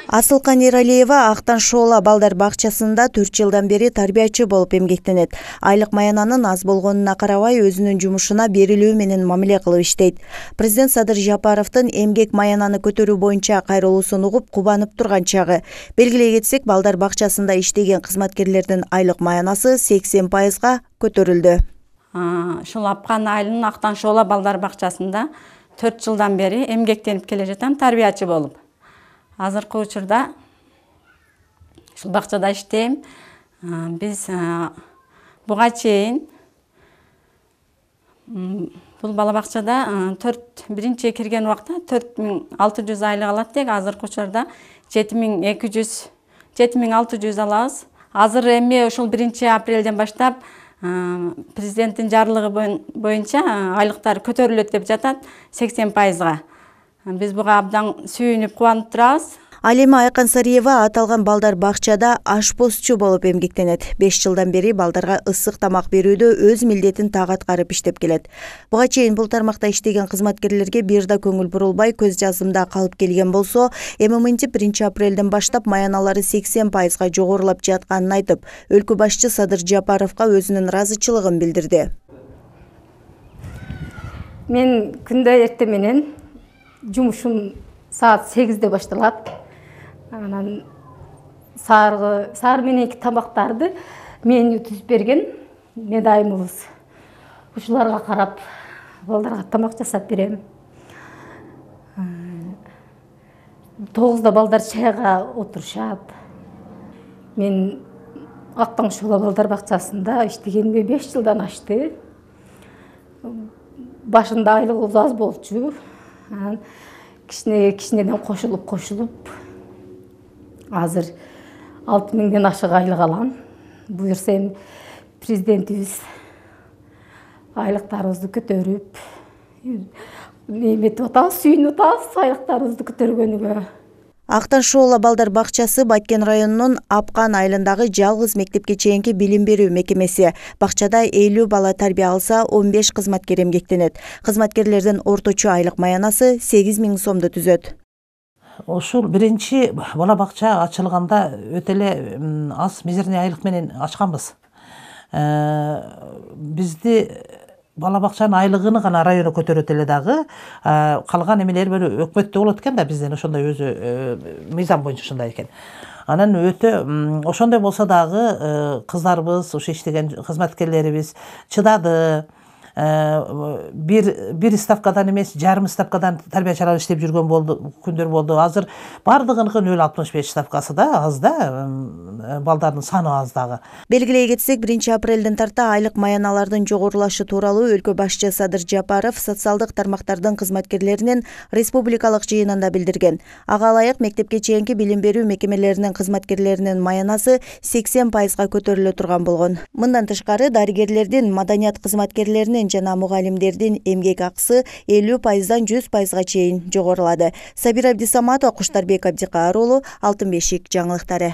Асылкан Эралиева Актан Шоола балдар бакчасында 4 жылдан бери тарбиячы болуп эмгектенет. Айлык маянанын аз болгонуна карабай өзүнүн жумушуна берилүү менен мамиле кылып иштейт. Президент Садыр Жапаровдун эмгек маянаны көтөрүү боюнча кайрылуусун угуп кубанып турган чагы. Белгилей кетсек, балдар бакчасында иштеген кызматкерлердин айлык маянасы 80%га көтөрүлдү. Ушул Апкан айылынын Актан Шоола балдар бакчасында 4 жылдан бери эмгектенип келе жатам тарбиячы болуп. Азыркы учурда ушул бакчада иштейм. Биз буга чейин бул бала бакчада биринчи кирген убакта 4600 айлык алат дек, азыркы учурда 7600 алабыз. Азыр эми ушул 1-апрелден баштап президенттин жарлыгы боюнча айлыктар көтөрүлөт деп жатат 80%га. Биз буга абдан сүйүнүп кубанып турабыз. Алема Айкансариева аталган балдар бакчада ашпозчу болуп эмгектенет. 5 жылдан бери балдарга ысык тамак берүүдө өз милдетин так аткарып иштеп келет. Буга чейин бул тармакта иштеген кызматкерлерге бир да көңүл бурулбай көз жазымда калып келген болсо, эми мынтип 1-апрелден баштап маяналары 80%га жогорулап жатканын айтып, өлкө башчы Садыр Жапаровго өзүнүн ыраазычылыгын билдирди. Мен күндө эртең менен жумушум саат 8-де башталат. Анан саар мененки тамактарды мен түзүп берген медайымыбыз. Ушуларга карап, балдарга тамак жасап берем. 9-да балдар чайга отурушат. Мен Актан Шоола балдар бакчасында иштегениме 5 жылдан ашты. Башында айлыгыбыз аз болчу. Кичинеден кошулуп азыр 6000ден ашык айлык алам. Буюрса эми президентибиз айлыктарыбызды көтөрүп эметип атабыз, сүйүнүп атабыз айлыктарыбызды көтөргөнүгө. Актан Шоола балдар бакчасы Баткен районунун Апкан айылындагы жалгыз мектепке чейинки билим берүү мекемеси. Бакчада 50 бала тарбия алса, 15 кызматкер эмгектенет. Кызматкерлердин орточо айлык маянасы 8000 сомду түзөт. Ушул биринчи бала бакча ачылганда өтө эле аз мизерный айлык менен ачканбыз. Бизди бала бакчанын айлыгыны гана району көтөрөт эле дагы, калган эмелер бөлө өкмөттө болот экен да, бизден ошондой өзү мыйзам боюнча ошондой экен. Анан өтө ошондой болсо дагы кыздарыбыз, ошо иштеген кызматкерлерибиз чыдады. Бир ставкадан эмес, жарым ставкадан тарбиячылар иштеп жүргөн күндөр болду. Азыр бардыгыныкы 0,65 ставкасы да аз да, балдардын саны аз дагы. Белгилей кетсек, 1-апрелден тарта айлык маяналардын жогорулашы тууралуу өлкө башчы Садыр Жапаров социалдык тармактардын кызматкерлеринин республикалык жыйынында билдирген. Ага ылайык мектепке чейинки билим берүү мекемелеринин кызматкерлеринин маянасы 80%га көтөрүлө турган болгон. Мындан тышкары дарыгерлердин, маданият кызматкерлеринин жана мугалимдердин эмгек акысы 50%дан 100%га чейин жогорулады. Сабира Абдисаматова, Куштарбек Абдикаар уулу, Алтын бешик жаңылыктары.